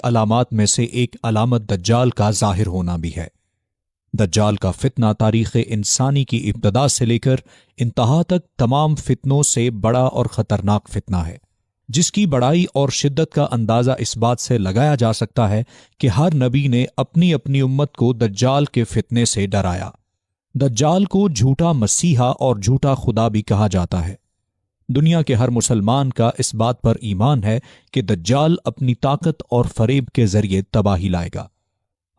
علامات میں سے ایک علامت دجال کا ظاہر ہونا بھی ہے۔ دجال کا فتنہ تاریخ انسانی کی ابتدا سے لے کر انتہا تک تمام فتنوں سے بڑا اور خطرناک فتنہ ہے، جس کی بڑائی اور شدت کا اندازہ اس بات سے لگایا جا سکتا ہے کہ ہر نبی نے اپنی اپنی امت کو دجال کے فتنے سے ڈرایا۔ دجال کو جھوٹا مسیحا اور جھوٹا خدا بھی کہا جاتا ہے۔ دنیا کے ہر مسلمان کا اس بات پر ایمان ہے کہ دجال اپنی طاقت اور فریب کے ذریعے تباہی لائے گا۔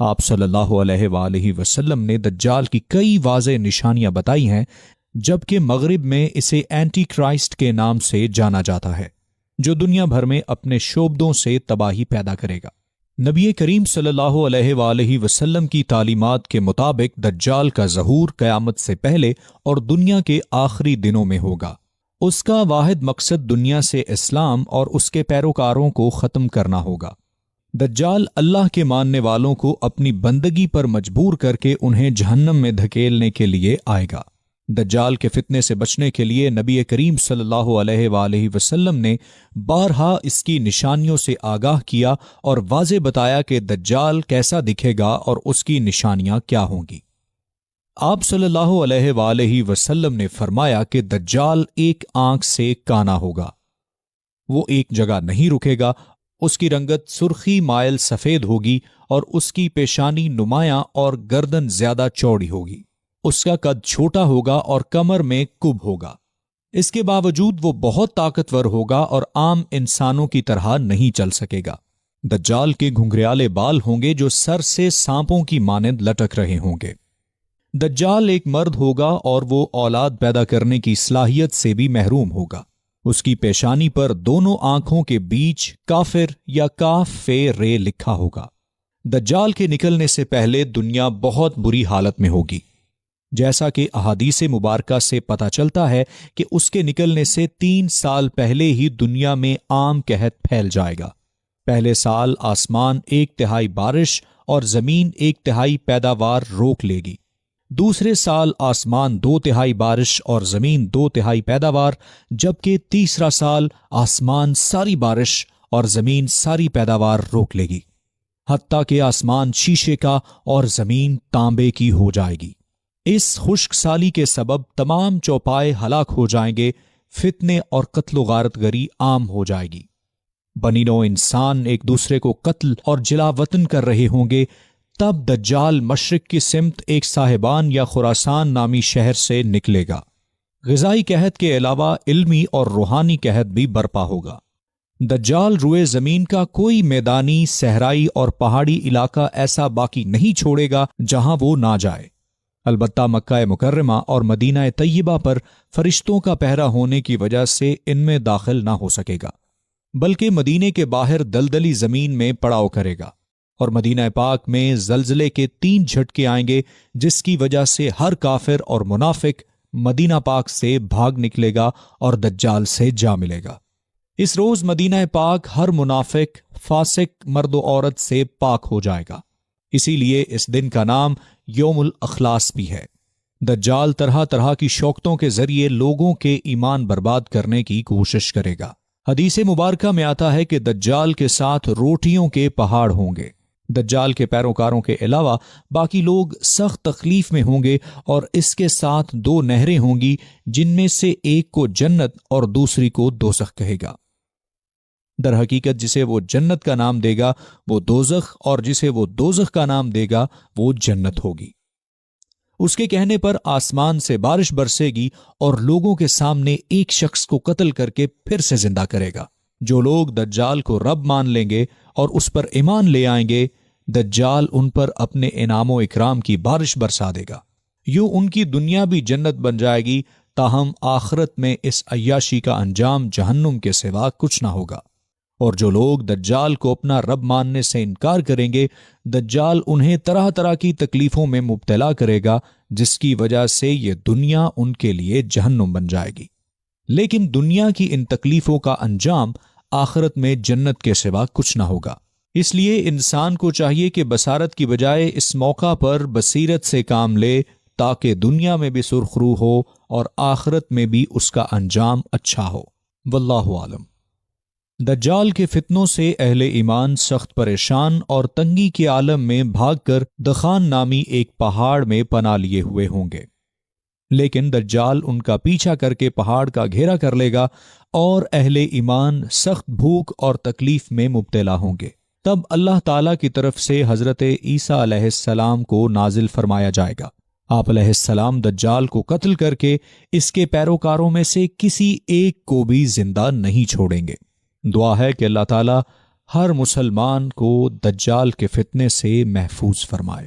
آپ صلی اللہ علیہ وآلہ وسلم نے دجال کی کئی واضح نشانیاں بتائی ہیں، جبکہ مغرب میں اسے اینٹی کرائسٹ کے نام سے جانا جاتا ہے، جو دنیا بھر میں اپنے شعبدوں سے تباہی پیدا کرے گا۔ نبی کریم صلی اللہ علیہ وآلہ وسلم کی تعلیمات کے مطابق دجال کا ظہور قیامت سے پہلے اور دنیا کے آخری دنوں میں ہوگا۔ اس کا واحد مقصد دنیا سے اسلام اور اس کے پیروکاروں کو ختم کرنا ہوگا۔ دجال اللہ کے ماننے والوں کو اپنی بندگی پر مجبور کر کے انہیں جہنم میں دھکیلنے کے لیے آئے گا۔ دجال کے فتنے سے بچنے کے لیے نبی کریم صلی اللہ علیہ وآلہ وسلم نے بارہا اس کی نشانیوں سے آگاہ کیا اور واضح بتایا کہ دجال کیسا دکھے گا اور اس کی نشانیاں کیا ہوں گی۔ آپ صلی اللہ علیہ وآلہ وسلم نے فرمایا کہ دجال ایک آنکھ سے کانا ہوگا، وہ ایک جگہ نہیں رکے گا، اس کی رنگت سرخی مائل سفید ہوگی اور اس کی پیشانی نمایاں اور گردن زیادہ چوڑی ہوگی۔ اس کا قد چھوٹا ہوگا اور کمر میں کب ہوگا۔ اس کے باوجود وہ بہت طاقتور ہوگا اور عام انسانوں کی طرح نہیں چل سکے گا۔ دجال کے گھنگریالے بال ہوں گے جو سر سے سانپوں کی مانند لٹک رہے ہوں گے۔ دجال ایک مرد ہوگا اور وہ اولاد پیدا کرنے کی صلاحیت سے بھی محروم ہوگا۔ اس کی پیشانی پر دونوں آنکھوں کے بیچ کافر یا کاف فے رے لکھا ہوگا۔ دجال کے نکلنے سے پہلے دنیا بہت بری حالت میں ہوگی، جیسا کہ احادیث مبارکہ سے پتہ چلتا ہے کہ اس کے نکلنے سے 3 سال پہلے ہی دنیا میں عام قحط پھیل جائے گا۔ پہلے سال آسمان 1/3 بارش اور زمین 1/3 پیداوار روک لے گی۔ دوسرے سال آسمان 2/3 بارش اور زمین 2/3 پیداوار، جبکہ تیسرا سال آسمان ساری بارش اور زمین ساری پیداوار روک لے گی، حتیٰ کہ آسمان شیشے کا اور زمین تانبے کی ہو جائے گی۔ اس خشک سالی کے سبب تمام چوپائے ہلاک ہو جائیں گے، فتنے اور قتل و غارت گری عام ہو جائے گی۔ بنی نوع انسان ایک دوسرے کو قتل اور جلا وطن کر رہے ہوں گے۔ تب دجال مشرق کی سمت ایک صاحبان یا خراسان نامی شہر سے نکلے گا۔ غذائی قحط کے علاوہ علمی اور روحانی قحط بھی برپا ہوگا۔ دجال روئے زمین کا کوئی میدانی، صحرائی اور پہاڑی علاقہ ایسا باقی نہیں چھوڑے گا جہاں وہ نہ جائے۔ البتہ مکہ مکرمہ اور مدینہ طیبہ پر فرشتوں کا پہرا ہونے کی وجہ سے ان میں داخل نہ ہو سکے گا، بلکہ مدینے کے باہر دلدلی زمین میں پڑاؤ کرے گا، اور مدینہ پاک میں زلزلے کے 3 جھٹکے آئیں گے، جس کی وجہ سے ہر کافر اور منافق مدینہ پاک سے بھاگ نکلے گا اور دجال سے جا ملے گا۔ اس روز مدینہ پاک ہر منافق، فاسق مرد و عورت سے پاک ہو جائے گا۔ اسی لیے اس دن کا نام یوم الاخلاص بھی ہے۔ دجال طرح طرح کی شوکتوں کے ذریعے لوگوں کے ایمان برباد کرنے کی کوشش کرے گا۔ حدیث مبارکہ میں آتا ہے کہ دجال کے ساتھ روٹیوں کے پہاڑ ہوں گے۔ دجال کے پیروکاروں کے علاوہ باقی لوگ سخت تکلیف میں ہوں گے، اور اس کے ساتھ 2 نہریں ہوں گی، جن میں سے ایک کو جنت اور دوسری کو دوزخ کہے گا۔ در حقیقت جسے وہ جنت کا نام دے گا وہ دوزخ، اور جسے وہ دوزخ کا نام دے گا وہ جنت ہوگی۔ اس کے کہنے پر آسمان سے بارش برسے گی اور لوگوں کے سامنے ایک شخص کو قتل کر کے پھر سے زندہ کرے گا۔ جو لوگ دجال کو رب مان لیں گے اور اس پر ایمان لے آئیں گے، دجال ان پر اپنے انعام و اکرام کی بارش برسا دے گا۔ یوں ان کی دنیا بھی جنت بن جائے گی، تاہم آخرت میں اس عیاشی کا انجام جہنم کے سوا کچھ نہ ہوگا۔ اور جو لوگ دجال کو اپنا رب ماننے سے انکار کریں گے، دجال انہیں طرح طرح کی تکلیفوں میں مبتلا کرے گا، جس کی وجہ سے یہ دنیا ان کے لیے جہنم بن جائے گی۔ لیکن دنیا کی ان تکلیفوں کا انجام آخرت میں جنت کے سوا کچھ نہ ہوگا۔ اس لیے انسان کو چاہیے کہ بصارت کی بجائے اس موقع پر بصیرت سے کام لے، تاکہ دنیا میں بھی سرخرو ہو اور آخرت میں بھی اس کا انجام اچھا ہو۔ واللہ عالم۔ دجال کے فتنوں سے اہل ایمان سخت پریشان اور تنگی کے عالم میں بھاگ کر دخان نامی ایک پہاڑ میں پناہ لیے ہوئے ہوں گے، لیکن دجال ان کا پیچھا کر کے پہاڑ کا گھیرا کر لے گا اور اہل ایمان سخت بھوک اور تکلیف میں مبتلا ہوں گے۔ تب اللہ تعالیٰ کی طرف سے حضرت عیسیٰ علیہ السلام کو نازل فرمایا جائے گا۔ آپ علیہ السلام دجال کو قتل کر کے اس کے پیروکاروں میں سے کسی ایک کو بھی زندہ نہیں چھوڑیں گے۔ دعا ہے کہ اللہ تعالیٰ ہر مسلمان کو دجال کے فتنے سے محفوظ فرمائے۔